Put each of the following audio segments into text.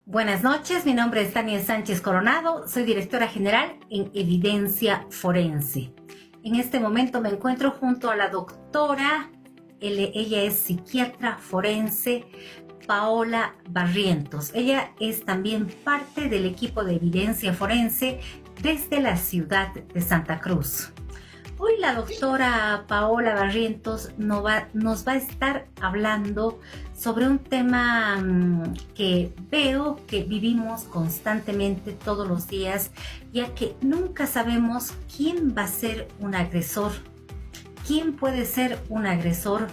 Buenas noches, mi nombre es Tania Sánchez Coronado, soy directora general en Evidencia Forense. En este momento me encuentro junto a la doctora, ella es psiquiatra forense, Paola Barrientos. Ella es también parte del equipo de Evidencia Forense desde la ciudad de Santa Cruz. Hoy la doctora Paola Barrientos nos va a estar hablando sobre un tema que veo que vivimos constantemente todos los días, ya que nunca sabemos quién va a ser un agresor, quién puede ser un agresor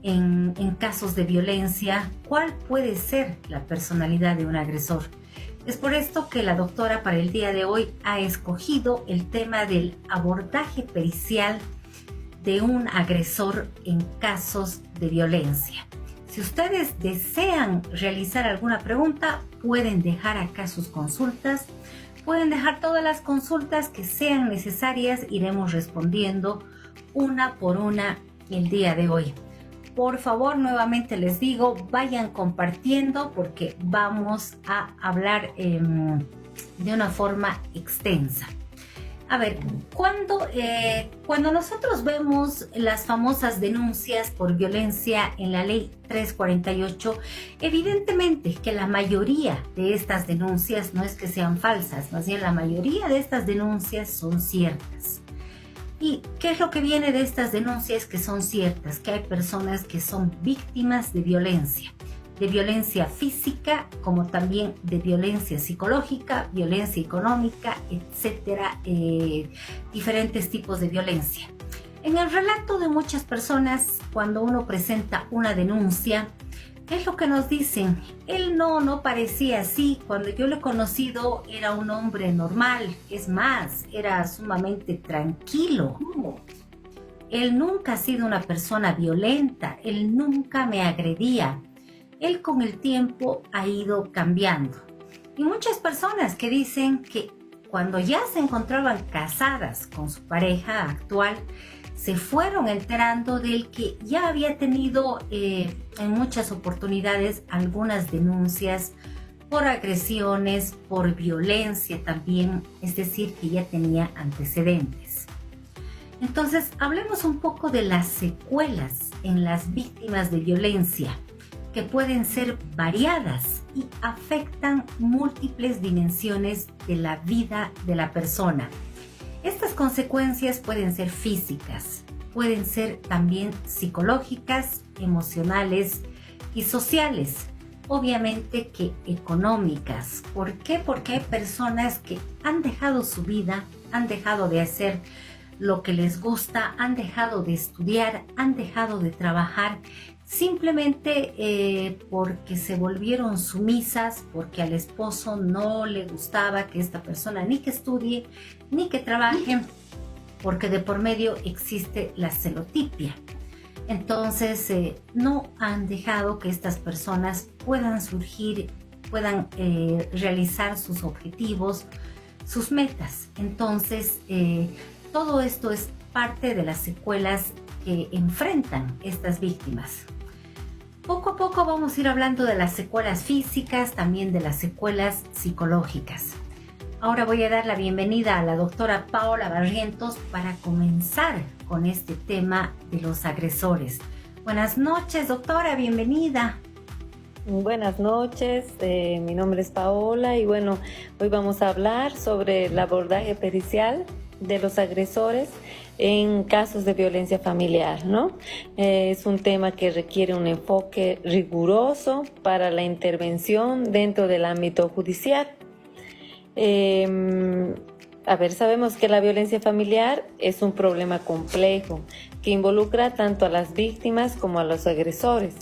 en casos de violencia, cuál puede ser la personalidad de un agresor. Es por esto que la doctora para el día de hoy ha escogido el tema del abordaje pericial de un agresor en casos de violencia. Si ustedes desean realizar alguna pregunta, pueden dejar acá sus consultas. Pueden dejar todas las consultas que sean necesarias. Iremos respondiendo una por una el día de hoy. Por favor, nuevamente les digo, vayan compartiendo porque vamos a hablar de una forma extensa. A ver, cuando nosotros vemos las famosas denuncias por violencia en la ley 348, evidentemente que la mayoría de estas denuncias no es que sean falsas, más bien la mayoría de estas denuncias son ciertas. ¿Y qué es lo que viene de estas denuncias que son ciertas? Que hay personas que son víctimas de violencia física, como también de violencia psicológica, violencia económica, etcétera, diferentes tipos de violencia. En el relato de muchas personas, cuando uno presenta una denuncia, es lo que nos dicen. Él no parecía así. Cuando yo lo he conocido era un hombre normal. Es más, era sumamente tranquilo. Él nunca ha sido una persona violenta. Él nunca me agredía. Él con el tiempo ha ido cambiando. Y muchas personas que dicen que cuando ya se encontraban casadas con su pareja actual, se fueron enterando de que ya había tenido en muchas oportunidades algunas denuncias por agresiones, por violencia también, es decir, que ya tenía antecedentes. Entonces, hablemos un poco de las secuelas en las víctimas de violencia, que pueden ser variadas y afectan múltiples dimensiones de la vida de la persona. Estas consecuencias pueden ser físicas, pueden ser también psicológicas, emocionales y sociales. Obviamente que económicas. ¿Por qué? Porque hay personas que han dejado su vida, han dejado de hacer lo que les gusta, han dejado de estudiar, han dejado de trabajar, simplemente porque se volvieron sumisas, porque al esposo no le gustaba que esta persona ni que estudie, ni que trabaje, porque de por medio existe la celotipia. Entonces no han dejado que estas personas puedan surgir, puedan realizar sus objetivos, sus metas. Entonces todo esto es parte de las secuelas que enfrentan estas víctimas. Poco a poco vamos a ir hablando de las secuelas físicas, también de las secuelas psicológicas. Ahora voy a dar la bienvenida a la doctora Paola Barrientos para comenzar con este tema de los agresores. Buenas noches, doctora, bienvenida. Buenas noches, mi nombre es Paola y bueno, hoy vamos a hablar sobre el abordaje pericial de los agresores en casos de violencia familiar, ¿no? Es un tema que requiere un enfoque riguroso para la intervención dentro del ámbito judicial. Sabemos que la violencia familiar es un problema complejo que involucra tanto a las víctimas como a los agresores.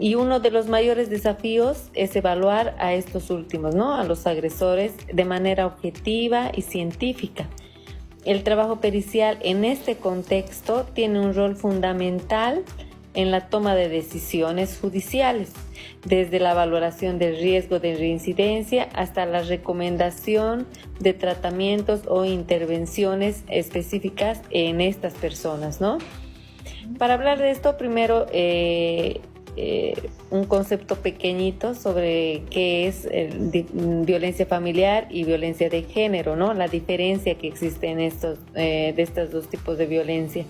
Y uno de los mayores desafíos es evaluar a estos últimos, ¿no? A los agresores de manera objetiva y científica. El trabajo pericial en este contexto tiene un rol fundamental en la toma de decisiones judiciales, desde la valoración del riesgo de reincidencia hasta la recomendación de tratamientos o intervenciones específicas en estas personas, ¿no? Para hablar de esto, primero un concepto pequeñito sobre qué es violencia familiar y violencia de género, ¿no? La diferencia que existe en de estos dos tipos de violencia.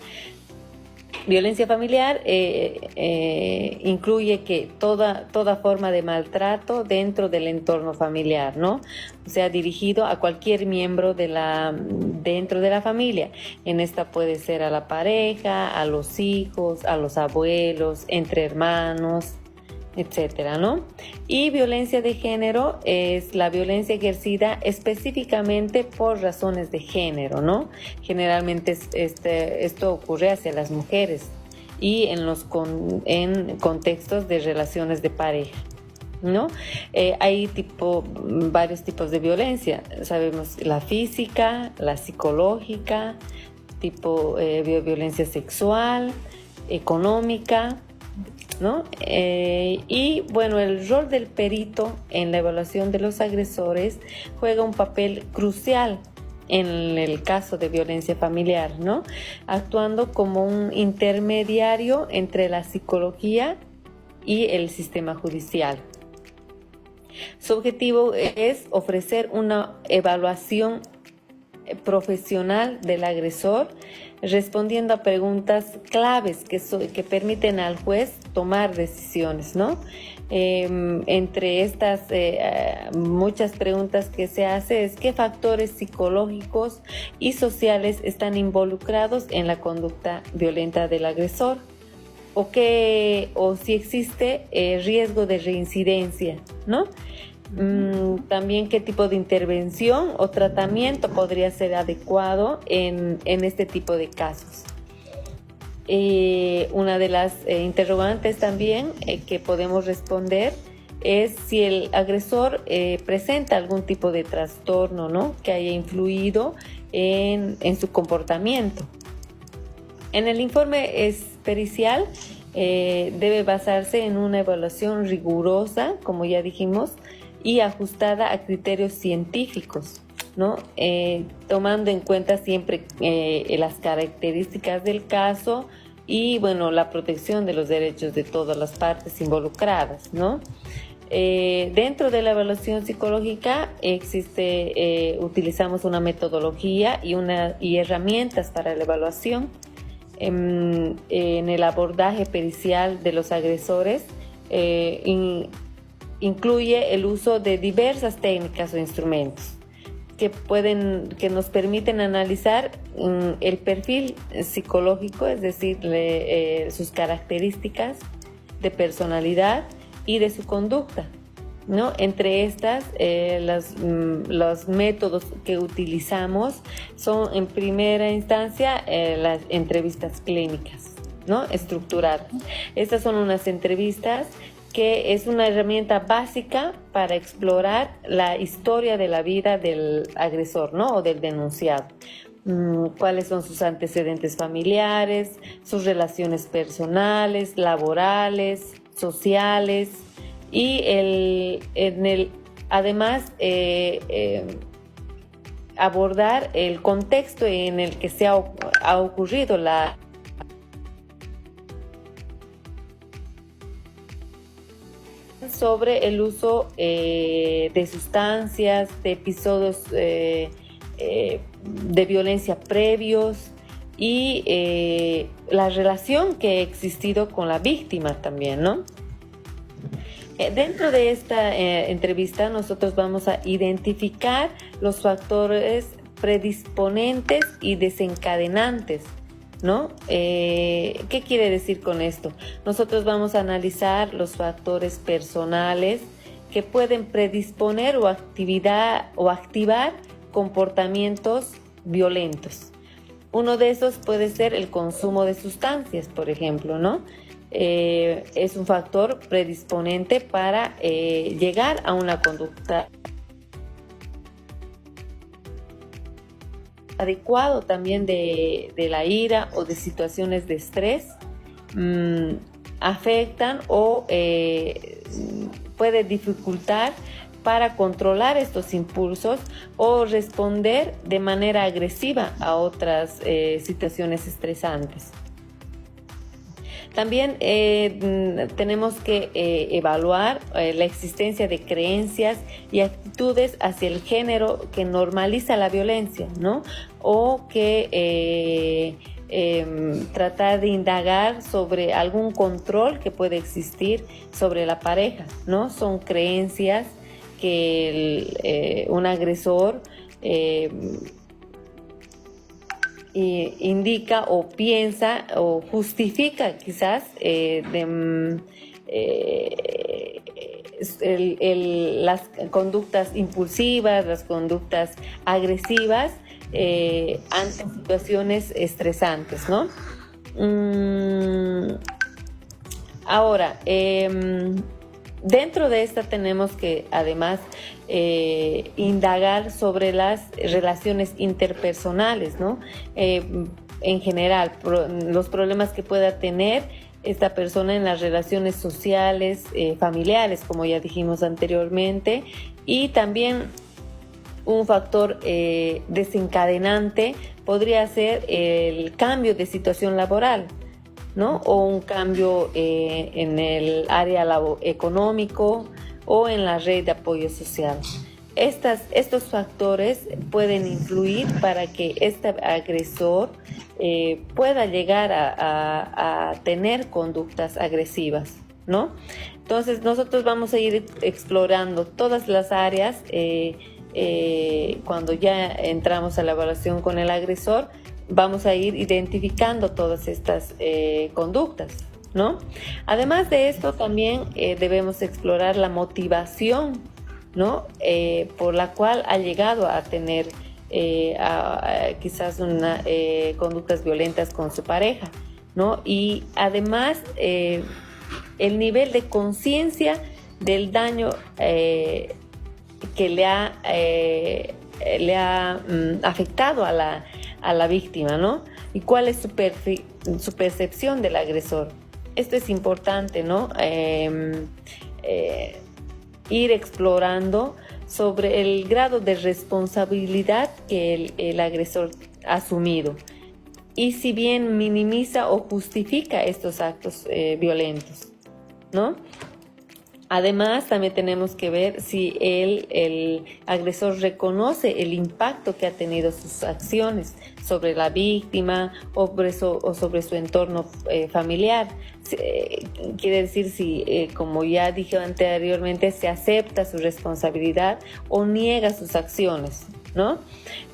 Violencia familiar incluye que toda forma de maltrato dentro del entorno familiar, ¿no? O sea, dirigido a cualquier miembro dentro de la familia. En esta puede ser a la pareja, a los hijos, a los abuelos, entre hermanos, etcétera, ¿no? Y violencia de género es la violencia ejercida específicamente por razones de género, ¿no? Generalmente esto ocurre hacia las mujeres y en contextos de relaciones de pareja, ¿no? Hay varios tipos de violencia. Sabemos la física, la psicológica, violencia sexual, económica, ¿no? Y bueno, el rol del perito en la evaluación de los agresores juega un papel crucial en el caso de violencia familiar, ¿no? Actuando como un intermediario entre la psicología y el sistema judicial. Su objetivo es ofrecer una evaluación profesional del agresor, respondiendo a preguntas claves que permiten al juez tomar decisiones, ¿no? Entre estas muchas preguntas que se hace es qué factores psicológicos y sociales están involucrados en la conducta violenta del agresor, o si existe riesgo de reincidencia, ¿no? También qué tipo de intervención o tratamiento podría ser adecuado en este tipo de casos. Una de las interrogantes también que podemos responder es si el agresor presenta algún tipo de trastorno, ¿no? Que haya influido en su comportamiento. En el informe pericial debe basarse en una evaluación rigurosa, como ya dijimos, y ajustada a criterios científicos, ¿no? Tomando en cuenta siempre las características del caso y, bueno, la protección de los derechos de todas las partes involucradas, ¿no? Dentro de la evaluación psicológica utilizamos una metodología y herramientas para la evaluación. En el abordaje pericial de los agresores incluye el uso de diversas técnicas o instrumentos que nos permiten analizar el perfil psicológico, es decir, sus características de personalidad y de su conducta, ¿no? Entre estas, los métodos que utilizamos son, en primera instancia, las entrevistas clínicas, ¿no? Estructuradas. Estas son unas entrevistas que es una herramienta básica para explorar la historia de la vida del agresor, ¿no? O del denunciado. Cuáles son sus antecedentes familiares, sus relaciones personales, laborales, sociales, y además abordar el contexto en el que se ha ocurrido sobre el uso de sustancias, de episodios de violencia previos y la relación que ha existido con la víctima también, ¿no? Dentro de esta entrevista nosotros vamos a identificar los factores predisponentes y desencadenantes, ¿no? ¿Qué quiere decir con esto? Nosotros vamos a analizar los factores personales que pueden predisponer o activar comportamientos violentos. Uno de esos puede ser el consumo de sustancias, por ejemplo, ¿no? Es un factor predisponente para llegar a una conducta adecuado también de la ira o de situaciones de estrés. Afectan o puede dificultar para controlar estos impulsos o responder de manera agresiva a otras situaciones estresantes. También tenemos que evaluar la existencia de creencias y actitudes hacia el género que normaliza la violencia, ¿no? O que tratar de indagar sobre algún control que puede existir sobre la pareja, ¿no? Son creencias que un agresor indica o piensa o justifica quizás las conductas impulsivas, las conductas agresivas ante situaciones estresantes, ¿no? Ahora, dentro de esta tenemos que además indagar sobre las relaciones interpersonales, ¿no? En general, los problemas que pueda tener esta persona en las relaciones sociales, familiares, como ya dijimos anteriormente, y también un factor desencadenante podría ser el cambio de situación laboral, ¿no? O un cambio en el área económico o en la red de apoyo social. Estos factores pueden influir para que este agresor pueda llegar a tener conductas agresivas, ¿no? Entonces nosotros vamos a ir explorando todas las áreas cuando ya entramos a la evaluación con el agresor. Vamos a ir identificando todas estas conductas, ¿no? Además de esto, también debemos explorar la motivación, ¿no? Por la cual ha llegado a tener quizás conductas violentas con su pareja, ¿no? Y además el nivel de conciencia del daño que le ha afectado a la víctima, ¿no? Y cuál es su percepción del agresor. Esto es importante, ¿no? Ir explorando sobre el grado de responsabilidad que el agresor ha asumido y si bien minimiza o justifica estos actos violentos, ¿no? Además, también tenemos que ver si el agresor reconoce el impacto que ha tenido sus acciones sobre la víctima o sobre su entorno familiar. Quiere decir si, como ya dije anteriormente, se acepta su responsabilidad o niega sus acciones, ¿no?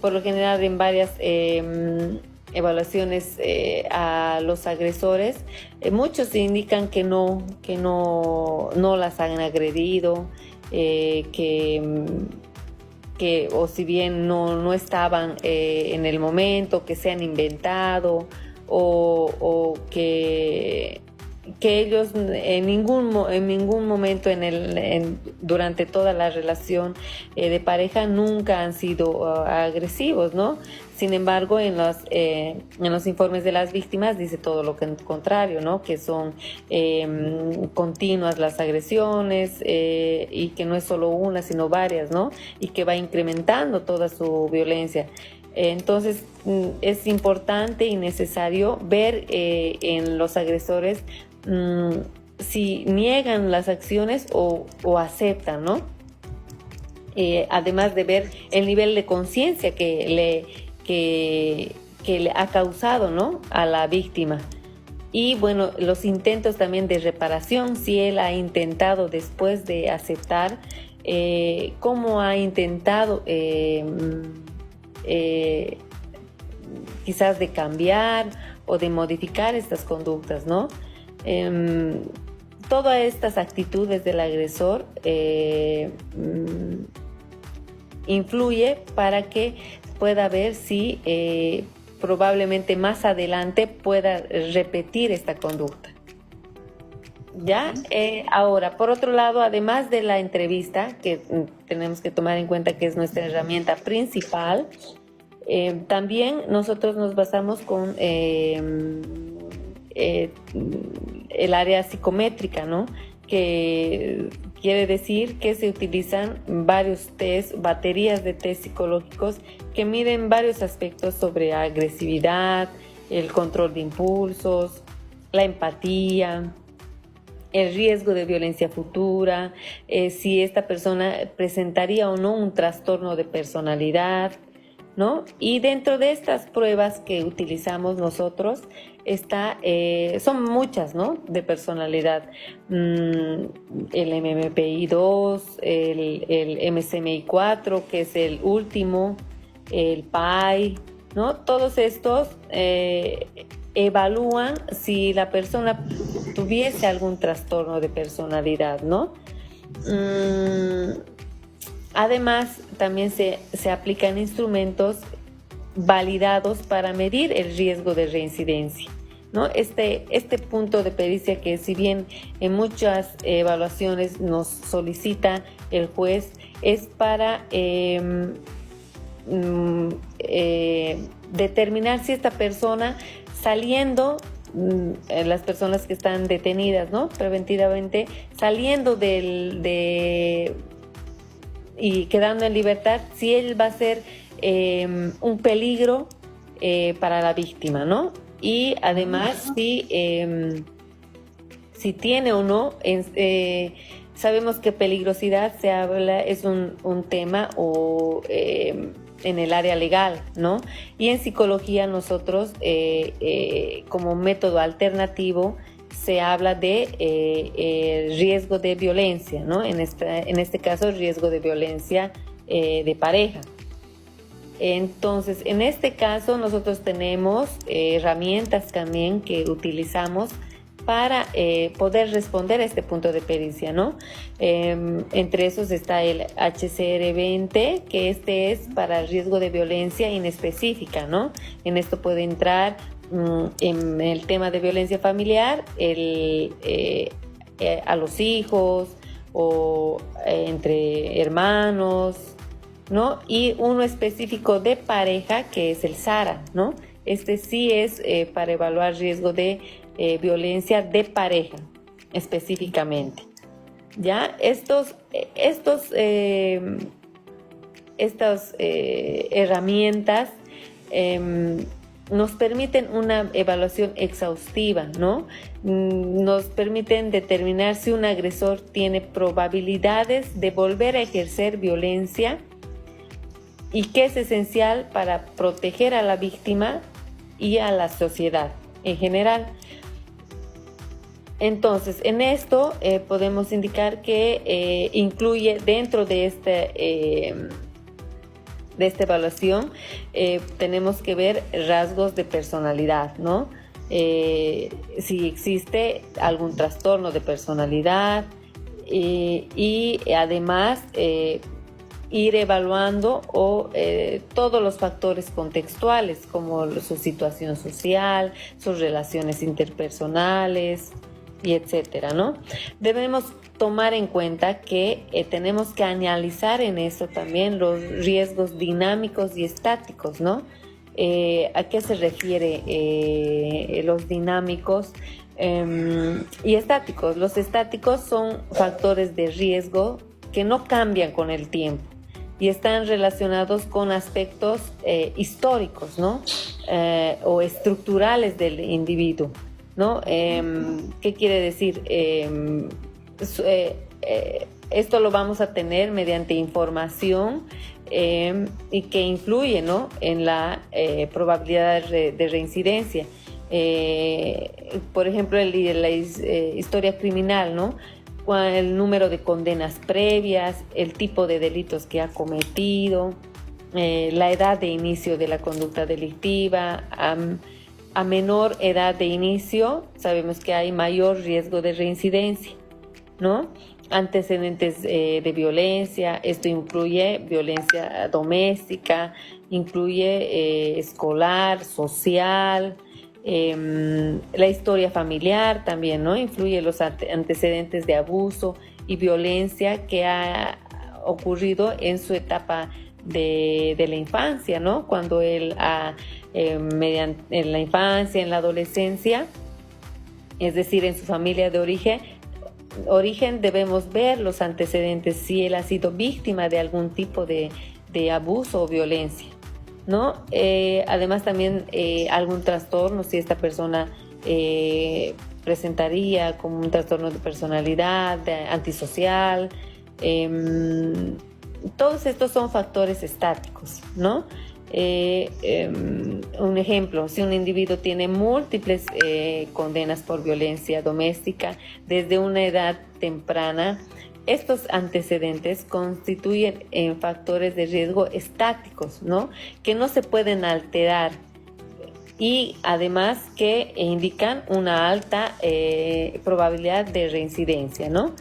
Por lo general, en varias evaluaciones a los agresores, muchos indican que no las han agredido, o si bien no estaban en el momento, que se han inventado o que ellos en ningún momento durante toda la relación de pareja nunca han sido agresivos, ¿no? Sin embargo, en los informes de las víctimas dice todo lo contrario, ¿no? Que son continuas las agresiones y que no es solo una, sino varias, ¿no? Y que va incrementando toda su violencia. Entonces es importante y necesario ver en los agresores si niegan las acciones o aceptan, ¿no? Además de ver el nivel de conciencia que le ha causado, ¿no? A la víctima. Y bueno, los intentos también de reparación, si él ha intentado después de aceptar, cómo ha intentado quizás de cambiar o de modificar estas conductas, ¿no? Todas estas actitudes del agresor influye para que pueda ver si probablemente más adelante pueda repetir esta conducta. ¿Ya? Ahora, por otro lado, además de la entrevista, que tenemos que tomar en cuenta que es nuestra herramienta principal, también nosotros nos basamos con el área psicométrica, ¿no? Que quiere decir que se utilizan varios test, baterías de test psicológicos que miden varios aspectos sobre agresividad, el control de impulsos, la empatía, el riesgo de violencia futura, si esta persona presentaría o no un trastorno de personalidad, ¿no? Y dentro de estas pruebas que utilizamos nosotros son muchas, ¿no? De personalidad. El MMPI-2, el MCMI-4, que es el último, el PAI, ¿no? Todos estos evalúan si la persona tuviese algún trastorno de personalidad, ¿no? Además, también se aplican instrumentos validados para medir el riesgo de reincidencia, ¿no? Este punto de pericia, que si bien en muchas evaluaciones nos solicita el juez, es para determinar si esta persona, saliendo, las personas que están detenidas, ¿no? Preventivamente, saliendo y quedando en libertad, si él va a ser un peligro para la víctima, ¿no? Y además si tiene o no, sabemos que peligrosidad es un tema en el área legal, ¿no? Y en psicología nosotros, como método alternativo, se habla de riesgo de violencia, ¿no? En este caso, riesgo de violencia de pareja. Entonces, en este caso, nosotros tenemos herramientas también que utilizamos para poder responder a este punto de pericia, ¿no? Entre esos está el HCR20, que es para el riesgo de violencia inespecífica, ¿no? En esto puede entrar en el tema de violencia familiar, a los hijos o entre hermanos, ¿no? Y uno específico de pareja, que es el SARA, ¿no? Este sí es para evaluar riesgo de violencia de pareja específicamente. ¿Ya? Estas herramientas nos permiten una evaluación exhaustiva, ¿no? Nos permiten determinar si un agresor tiene probabilidades de volver a ejercer violencia y que es esencial para proteger a la víctima y a la sociedad en general. Entonces, en esto podemos indicar que incluye dentro de esta evaluación, tenemos que ver rasgos de personalidad, ¿no? Si existe algún trastorno de personalidad y además ir evaluando todos los factores contextuales, como su situación social, sus relaciones interpersonales, y etcétera, ¿no? Debemos tomar en cuenta que tenemos que analizar en eso también los riesgos dinámicos y estáticos, ¿no? ¿A qué se refiere los dinámicos y estáticos? Los estáticos son factores de riesgo que no cambian con el tiempo y están relacionados con aspectos históricos, ¿no? O estructurales del individuo, ¿no? ¿Qué quiere decir? Esto lo vamos a tener mediante información y que influye, ¿no? En la probabilidad de reincidencia. Por ejemplo, la historia criminal, ¿no? El número de condenas previas, el tipo de delitos que ha cometido, la edad de inicio de la conducta delictiva. A menor edad de inicio, sabemos que hay mayor riesgo de reincidencia, ¿no? Antecedentes de violencia, esto incluye violencia doméstica, incluye escolar, social, la historia familiar también, ¿no? Influye los antecedentes de abuso y violencia que ha ocurrido en su etapa de la infancia, ¿no? Cuando él en la infancia, en la adolescencia, es decir, en su familia de origen debemos ver los antecedentes, si él ha sido víctima de algún tipo de abuso o violencia, ¿no? Además también algún trastorno, si esta persona presentaría como un trastorno de personalidad, antisocial. Todos estos son factores estáticos, ¿no? Un ejemplo, si un individuo tiene múltiples condenas por violencia doméstica desde una edad temprana, estos antecedentes constituyen factores de riesgo estáticos, ¿no? Que no se pueden alterar y además que indican una alta probabilidad de reincidencia, ¿no?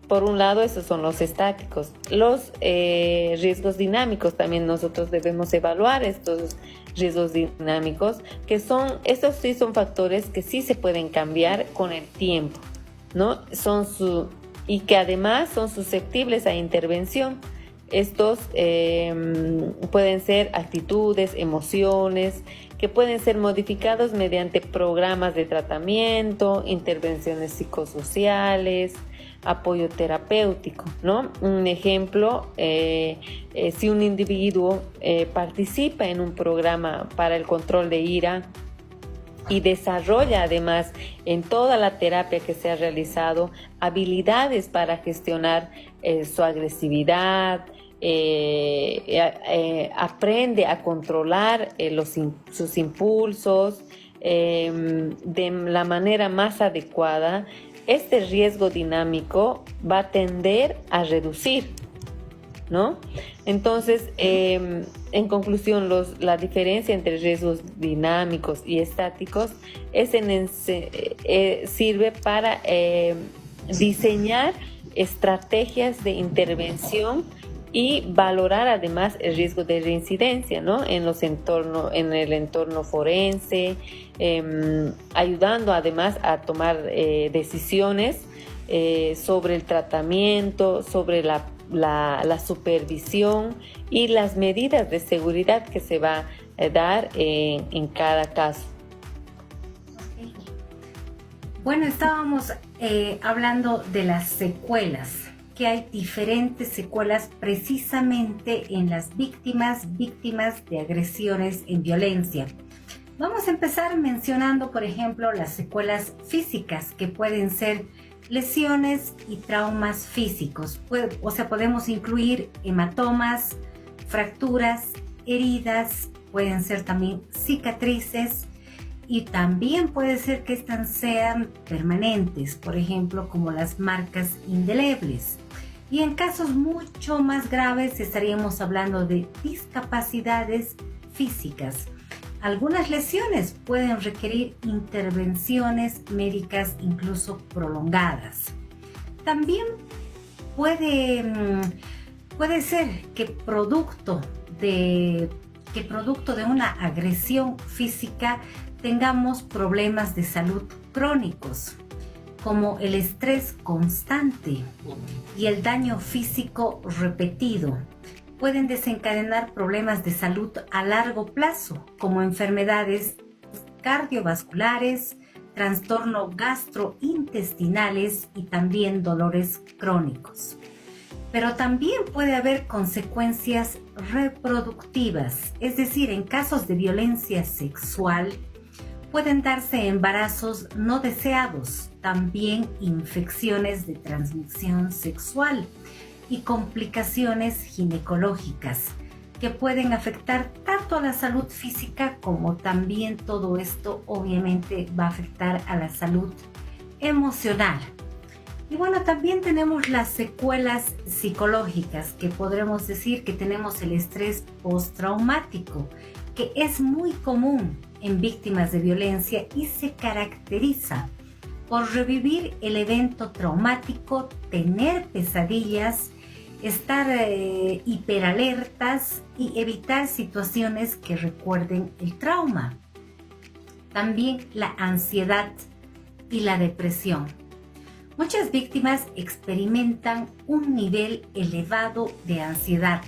Por un lado, esos son los estáticos. Los riesgos dinámicos, también nosotros debemos evaluar estos riesgos dinámicos, estos sí son factores que sí se pueden cambiar con el tiempo, ¿no? Y que además son susceptibles a intervención. Estos pueden ser actitudes, emociones, que pueden ser modificados mediante programas de tratamiento, intervenciones psicosociales, apoyo terapéutico, ¿no? Un ejemplo, si un individuo participa en un programa para el control de ira y desarrolla además en toda la terapia que se ha realizado habilidades para gestionar su agresividad, aprende a controlar sus impulsos de la manera más adecuada, este riesgo dinámico va a tender a reducir, ¿no? Entonces, en conclusión, la diferencia entre riesgos dinámicos y estáticos sirve para diseñar estrategias de intervención y valorar además el riesgo de reincidencia, ¿no? En el entorno forense, ayudando además a tomar decisiones sobre el tratamiento, sobre la supervisión y las medidas de seguridad que se va a dar en cada caso. Bueno, estábamos hablando de las secuelas, que hay diferentes secuelas precisamente en las víctimas de agresiones en violencia. Vamos a empezar mencionando, por ejemplo, las secuelas físicas, que pueden ser lesiones y traumas físicos. Podemos incluir hematomas, fracturas, heridas, pueden ser también cicatrices y también puede ser que estas sean permanentes, por ejemplo, como las marcas indelebles. Y en casos mucho más graves estaríamos hablando de discapacidades físicas. Algunas lesiones pueden requerir intervenciones médicas incluso prolongadas. También puede ser que producto de una agresión física tengamos problemas de salud crónicos, como el estrés constante y el daño físico repetido. Pueden desencadenar problemas de salud a largo plazo, como enfermedades cardiovasculares, trastornos gastrointestinales y también dolores crónicos. Pero también puede haber consecuencias reproductivas, es decir, en casos de violencia sexual, pueden darse embarazos no deseados, también infecciones de transmisión sexual y complicaciones ginecológicas que pueden afectar tanto a la salud física como también todo esto obviamente va a afectar a la salud emocional. Y bueno, también tenemos las secuelas psicológicas, que podremos decir que tenemos el estrés postraumático, que es muy común en víctimas de violencia y se caracteriza por revivir el evento traumático, tener pesadillas, estar hiperalertas y evitar situaciones que recuerden el trauma. También la ansiedad y la depresión. Muchas víctimas experimentan un nivel elevado de ansiedad,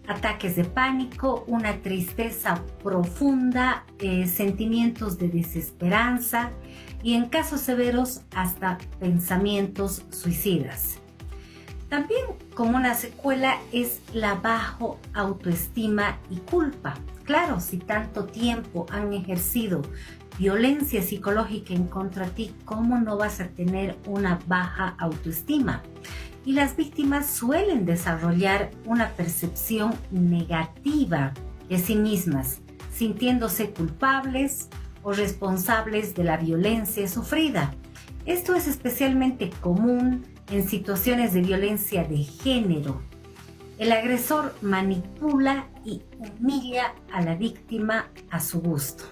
ataques de pánico, una tristeza profunda, sentimientos de desesperanza y en casos severos hasta pensamientos suicidas. También como una secuela es la baja autoestima y culpa. Claro, si tanto tiempo han ejercido violencia psicológica en contra de ti, ¿cómo no vas a tener una baja autoestima? Y las víctimas suelen desarrollar una percepción negativa de sí mismas, sintiéndose culpables o responsables de la violencia sufrida. Esto es especialmente común en situaciones de violencia de género. El agresor manipula y humilla a la víctima a su gusto.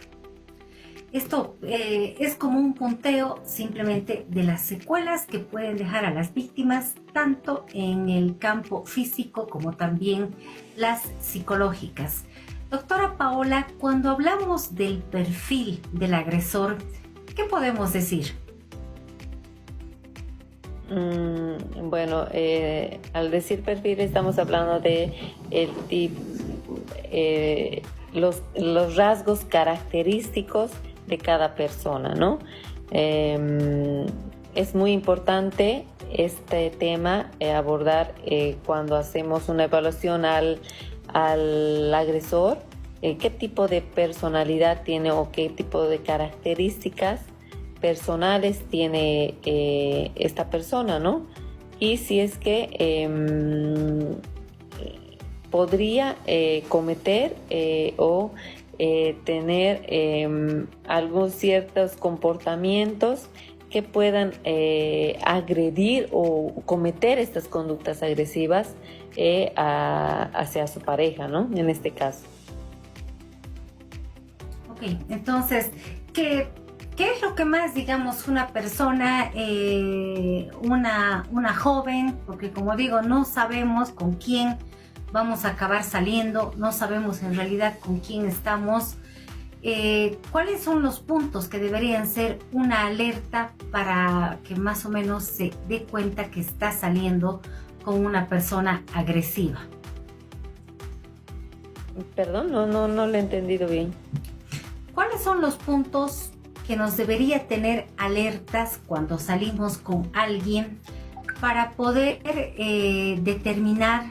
Esto es como un punteo simplemente de las secuelas que pueden dejar a las víctimas, tanto en el campo físico como también las psicológicas. Doctora Paola, cuando hablamos del perfil del agresor, ¿qué podemos decir? Bueno, al decir perfil estamos hablando de los rasgos característicos de cada persona, ¿no? Es muy importante este tema abordar cuando hacemos una evaluación al agresor, qué tipo de personalidad tiene o qué tipo de características personales tiene esta persona, ¿no? Y si es que podría cometer o tener algunos ciertos comportamientos que puedan agredir o cometer estas conductas agresivas hacia su pareja, ¿no? En este caso. Ok, entonces, ¿qué es lo que más, digamos, una persona, una joven, porque como digo, no sabemos con quién vamos a acabar saliendo, no sabemos en realidad con quién estamos, cuáles son los puntos que deberían ser una alerta para que más o menos se dé cuenta que está saliendo con una persona agresiva? Perdón, no lo he entendido bien. ¿Cuáles son los puntos que nos debería tener alertas cuando salimos con alguien para poder determinar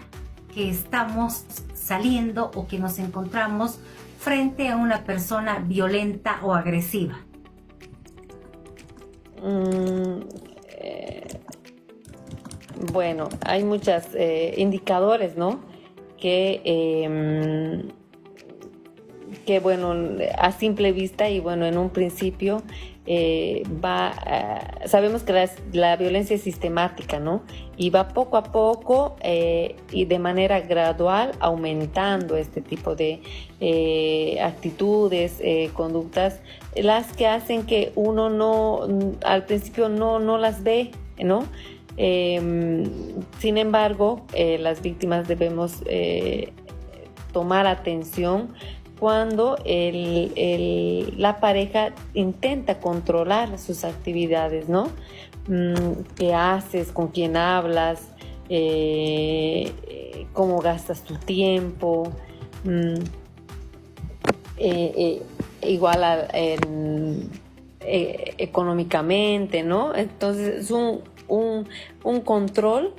que estamos saliendo o que nos encontramos frente a una persona violenta o agresiva? Bueno, hay muchos indicadores, ¿no? Que bueno, a simple vista y bueno, en un principio sabemos que la violencia es sistemática, ¿no? Y va poco a poco y de manera gradual aumentando este tipo de actitudes, conductas, las que hacen que uno al principio no las ve, ¿no? Sin embargo, las víctimas debemos tomar atención cuando la pareja intenta controlar sus actividades, ¿no? ¿Qué haces? ¿Con quién hablas? ¿Cómo gastas tu tiempo? Igual económicamente, ¿no? Entonces es un control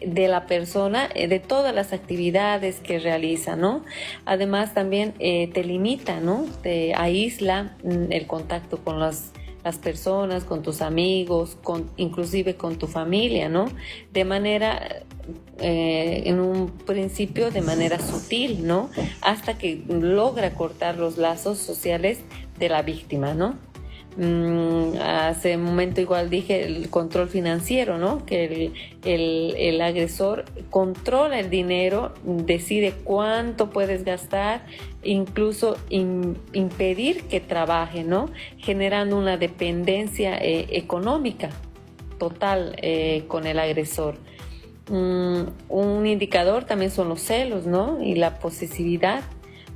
de la persona, de todas las actividades que realiza, ¿no? Además también te limita, ¿no? Te aísla el contacto con las personas, con tus amigos, inclusive con tu familia, ¿no? De manera, en un principio, de manera sutil, ¿no? Hasta que logra cortar los lazos sociales de la víctima, ¿no? Hace un momento igual dije el control financiero, ¿no? Que el agresor controla el dinero, decide cuánto puedes gastar, incluso impedir que trabaje, ¿no? Generando una dependencia económica total con el agresor. Un indicador también son los celos, ¿no? Y la posesividad,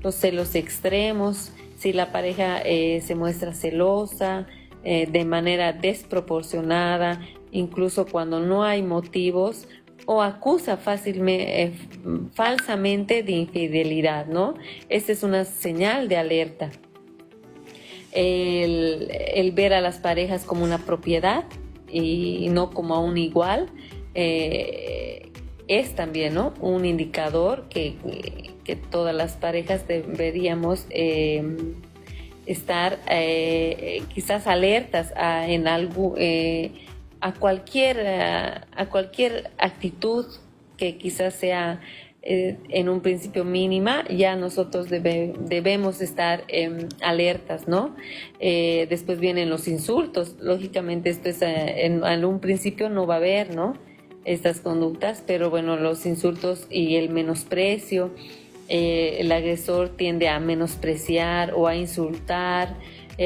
los celos extremos. Si la pareja se muestra celosa de manera desproporcionada, incluso cuando no hay motivos, o acusa falsamente de infidelidad, ¿no? Esta es una señal de alerta. El ver a las parejas como una propiedad y no como a un igual es también, ¿no? Un indicador que todas las parejas deberíamos estar quizás alertas a cualquier actitud que quizás sea en un principio mínima. Ya nosotros debemos estar alertas, ¿no? Después vienen los insultos. Lógicamente esto es en un principio no va a haber, ¿no?, estas conductas, pero bueno, los insultos y el menosprecio, el agresor tiende a menospreciar o a insultar,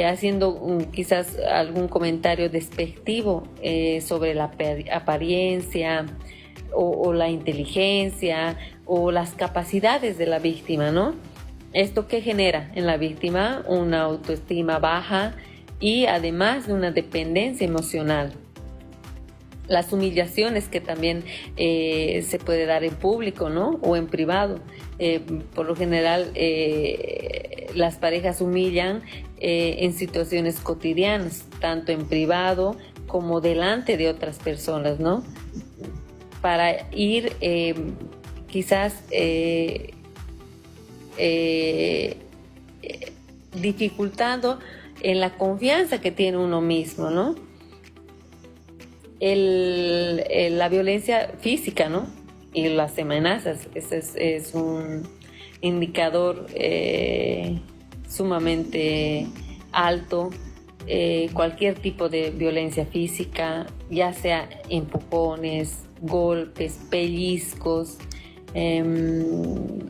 haciendo quizás algún comentario despectivo sobre la apariencia o la inteligencia o las capacidades de la víctima, ¿no? ¿Esto qué genera en la víctima? Una autoestima baja y además de una dependencia emocional. Las humillaciones que también se puede dar en público, ¿no?, o en privado. Por lo general, las parejas humillan en situaciones cotidianas, tanto en privado como delante de otras personas, ¿no?, para ir quizás dificultando en la confianza que tiene uno mismo, ¿no? La violencia física, ¿no?, y las amenazas, ese es un indicador sumamente alto. Cualquier tipo de violencia física, ya sea empujones, golpes, pellizcos,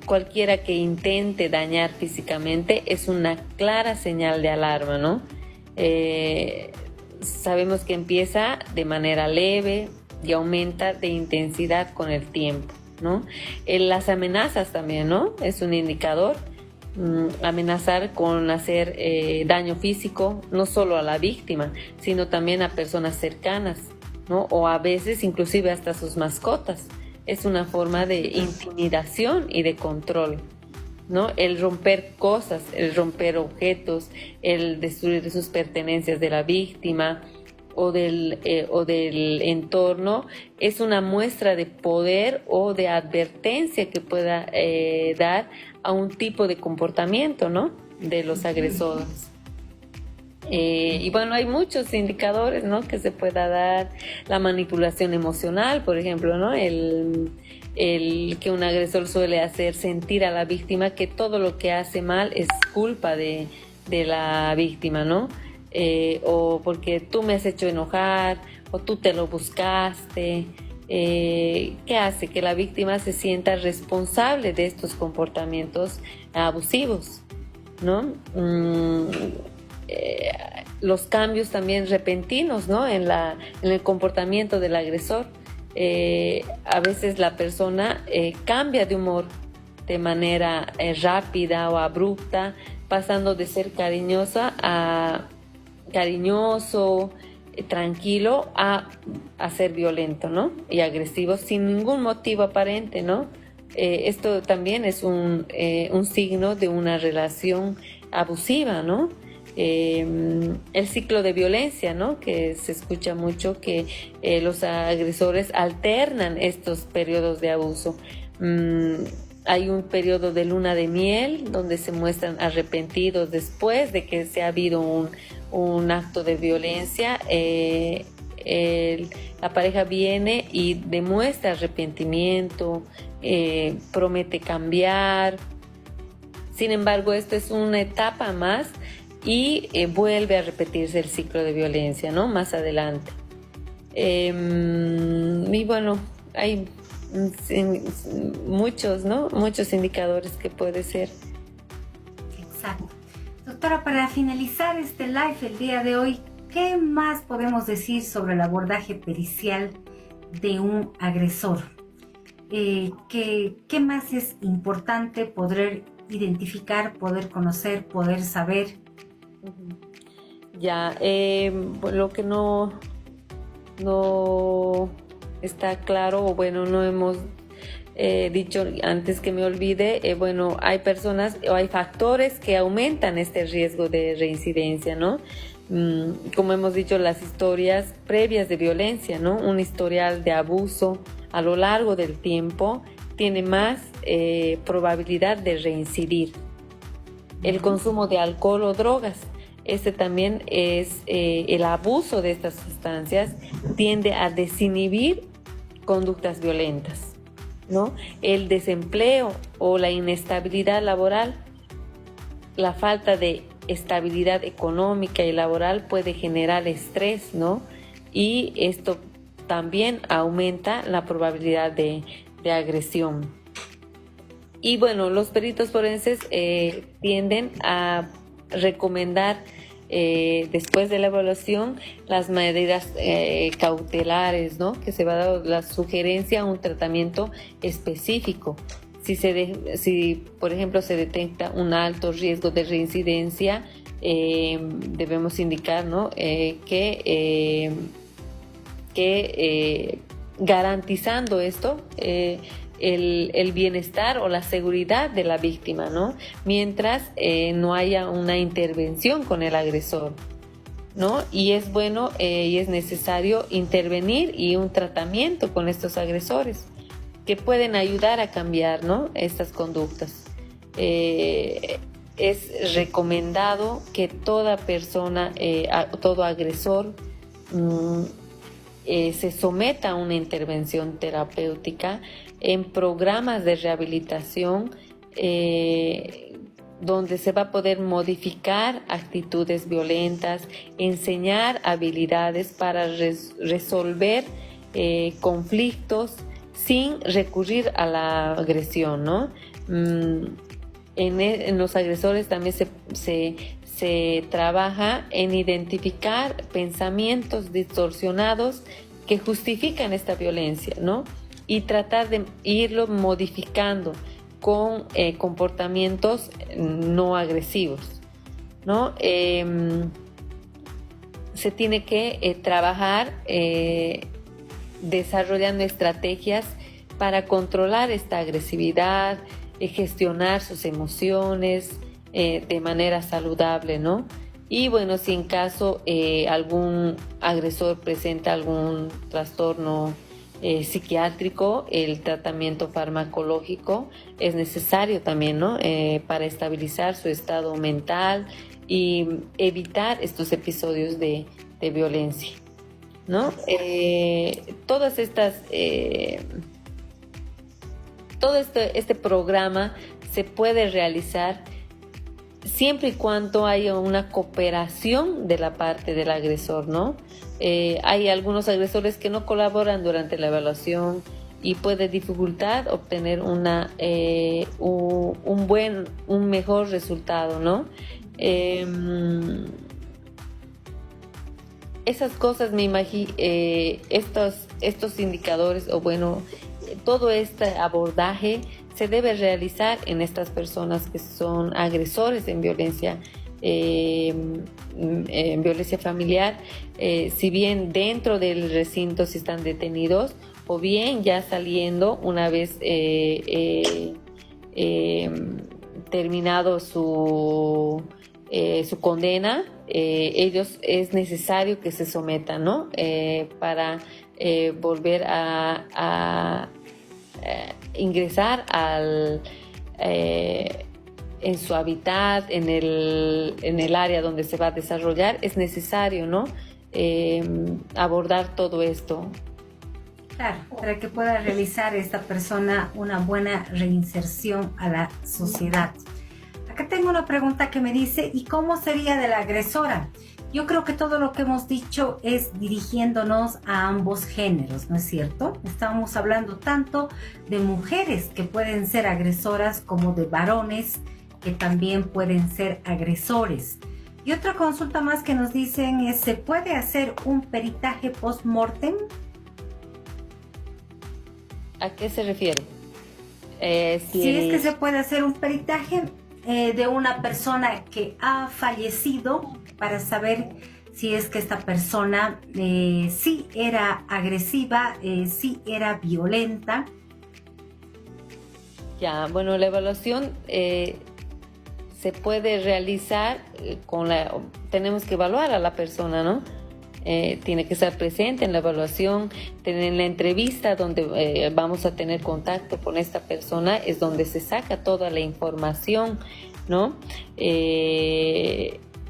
cualquiera que intente dañar físicamente es una clara señal de alarma, ¿no? Sabemos que empieza de manera leve y aumenta de intensidad con el tiempo, ¿no? Las amenazas también, ¿no?, es un indicador. Amenazar con hacer daño físico no solo a la víctima, sino también a personas cercanas, ¿no?, o a veces inclusive hasta sus mascotas. Es una forma de intimidación y de control, ¿no? El romper cosas, el romper objetos, el destruir sus pertenencias de la víctima o del entorno es una muestra de poder o de advertencia que pueda dar a un tipo de comportamiento, ¿no?, de los agresores. Y bueno, hay muchos indicadores, ¿no?, que se pueda dar. La manipulación emocional, por ejemplo, ¿no?, el que un agresor suele hacer sentir a la víctima que todo lo que hace mal es culpa de la víctima, ¿no? O porque tú me has hecho enojar, o tú te lo buscaste. ¿Qué hace? Que la víctima se sienta responsable de estos comportamientos abusivos, ¿no? Los cambios también repentinos, ¿no?, en el comportamiento del agresor. A veces la persona cambia de humor de manera rápida o abrupta, pasando de ser cariñoso, tranquilo, a ser violento, ¿no?, y agresivo sin ningún motivo aparente, ¿no? Esto también es un signo de una relación abusiva, ¿no? El ciclo de violencia, ¿no?, que se escucha mucho que los agresores alternan estos periodos de abuso. Hay un periodo de luna de miel donde se muestran arrepentidos después de que se ha habido un acto de violencia. La pareja viene y demuestra arrepentimiento, promete cambiar. Sin embargo, esto es una etapa más y vuelve a repetirse el ciclo de violencia, ¿no?, más adelante. Y bueno, hay muchos, ¿no?, muchos indicadores que puede ser. Exacto. Doctora, para finalizar este live el día de hoy, ¿qué más podemos decir sobre el abordaje pericial de un agresor? ¿Qué más es importante poder identificar, poder conocer, poder saber? Ya, lo que no está claro, o bueno, no hemos dicho antes que me olvide, bueno, hay personas o hay factores que aumentan este riesgo de reincidencia, ¿no? Como hemos dicho, las historias previas de violencia, ¿no? Un historial de abuso a lo largo del tiempo tiene más probabilidad de reincidir. El consumo de alcohol o drogas. Este también es el abuso de estas sustancias tiende a desinhibir conductas violentas, ¿no? El desempleo o la inestabilidad laboral, la falta de estabilidad económica y laboral puede generar estrés, ¿no? Y esto también aumenta la probabilidad de agresión. Y bueno, los peritos forenses tienden a recomendar después de la evaluación las medidas cautelares, ¿no? Que se va a dar la sugerencia a un tratamiento específico. Si por ejemplo se detecta un alto riesgo de reincidencia, debemos indicar, ¿no? que garantizando esto el bienestar o la seguridad de la víctima, ¿no? Mientras no haya una intervención con el agresor, ¿no? Y es bueno y es necesario intervenir y un tratamiento con estos agresores que pueden ayudar a cambiar, ¿no? Estas conductas. Es recomendado que toda persona, todo agresor, se someta a una intervención terapéutica en programas de rehabilitación donde se va a poder modificar actitudes violentas, enseñar habilidades para resolver conflictos sin recurrir a la agresión, ¿no? En los agresores también se trabaja en identificar pensamientos distorsionados que justifican esta violencia, ¿no? Y tratar de irlo modificando con comportamientos no agresivos, ¿no? Se tiene que trabajar desarrollando estrategias para controlar esta agresividad, gestionar sus emociones de manera saludable, ¿no? Y bueno, si en caso algún agresor presenta algún trastorno psiquiátrico, el tratamiento farmacológico es necesario también, ¿no? Para estabilizar su estado mental y evitar estos episodios de violencia, ¿no? Todas estas, todo este programa se puede realizar siempre y cuando haya una cooperación de la parte del agresor, ¿no? Hay algunos agresores que no colaboran durante la evaluación y puede dificultar obtener un mejor resultado, ¿no? Esas cosas me imagino, estos indicadores, o bueno, todo este abordaje se debe realizar en estas personas que son agresores en violencia familiar, si bien dentro del recinto si están detenidos o bien ya saliendo una vez terminado su condena, ellos es necesario que se sometan, ¿no? Para volver a ingresar en su hábitat, en el área donde se va a desarrollar. Es necesario, ¿no? Abordar todo esto. Claro, para que pueda realizar esta persona una buena reinserción a la sociedad. Acá tengo una pregunta que me dice, ¿y cómo sería de la agresora? Yo creo que todo lo que hemos dicho es dirigiéndonos a ambos géneros, ¿no es cierto? Estamos hablando tanto de mujeres que pueden ser agresoras como de varones que también pueden ser agresores. Y otra consulta más que nos dicen es, ¿se puede hacer un peritaje post-mortem? ¿A qué se refiere? Si es que se puede hacer un peritaje de una persona que ha fallecido para saber si es que esta persona sí era agresiva, sí era violenta. Ya, bueno, la evaluación se puede realizar tenemos que evaluar a la persona, ¿no? tiene que estar presente en la evaluación, en la entrevista donde vamos a tener contacto con esta persona, es donde se saca toda la información, ¿no?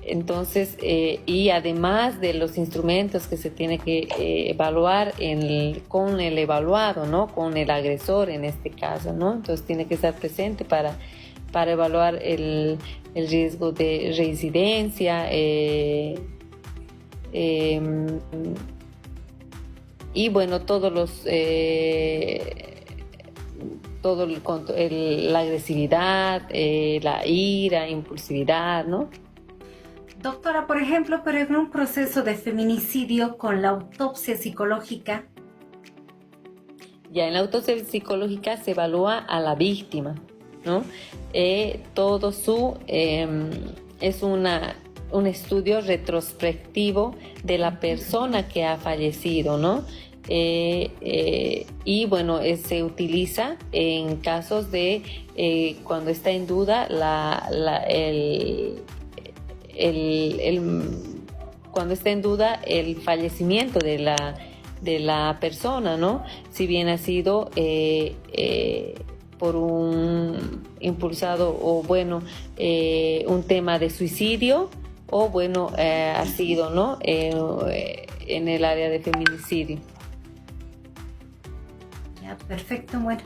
Entonces, y además de los instrumentos que se tiene que evaluar con el evaluado, ¿no? Con el agresor en este caso, ¿no? Entonces tiene que estar presente para evaluar el riesgo de reincidencia, y bueno, todos los la agresividad, la ira, impulsividad, ¿no? Doctora, por ejemplo, pero en un proceso de feminicidio con la autopsia psicológica. Ya en la autopsia psicológica se evalúa a la víctima, ¿no? Todo es un estudio retrospectivo de la persona que ha fallecido, ¿no? Y bueno, se utiliza en casos de cuando está en duda cuando está en duda el fallecimiento de la persona, ¿no? Si bien ha sido por un impulsado o bueno, un tema de suicidio o bueno, ha sido, ¿no? En el área de feminicidio. Ya, perfecto, bueno,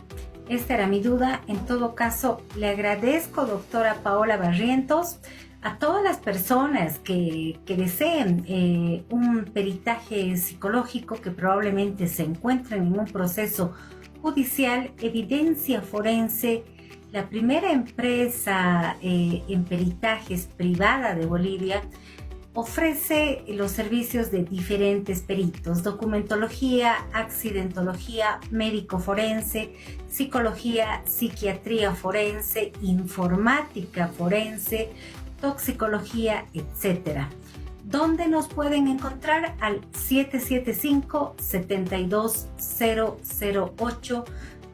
esta era mi duda. En todo caso, le agradezco, doctora Paola Barrientos, a todas las personas que deseen un peritaje psicológico, que probablemente se encuentren en un proceso judicial. Evidencia Forense, la primera empresa en peritajes privada de Bolivia, ofrece los servicios de diferentes peritos: documentología, accidentología, médico forense, psicología, psiquiatría forense, informática forense, toxicología, etc. ¿Dónde nos pueden encontrar? Al 775-72008.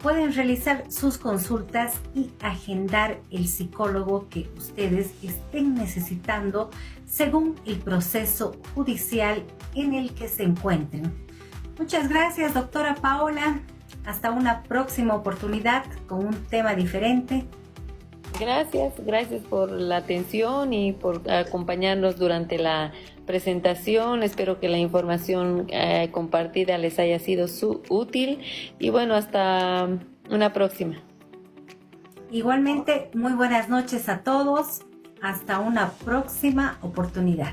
Pueden realizar sus consultas y agendar el psicólogo que ustedes estén necesitando según el proceso judicial en el que se encuentren. Muchas gracias, doctora Paola. Hasta una próxima oportunidad con un tema diferente. Gracias por la atención y por acompañarnos durante la presentación. Espero que la información compartida les haya sido útil y bueno, hasta una próxima. Igualmente, muy buenas noches a todos. Hasta una próxima oportunidad.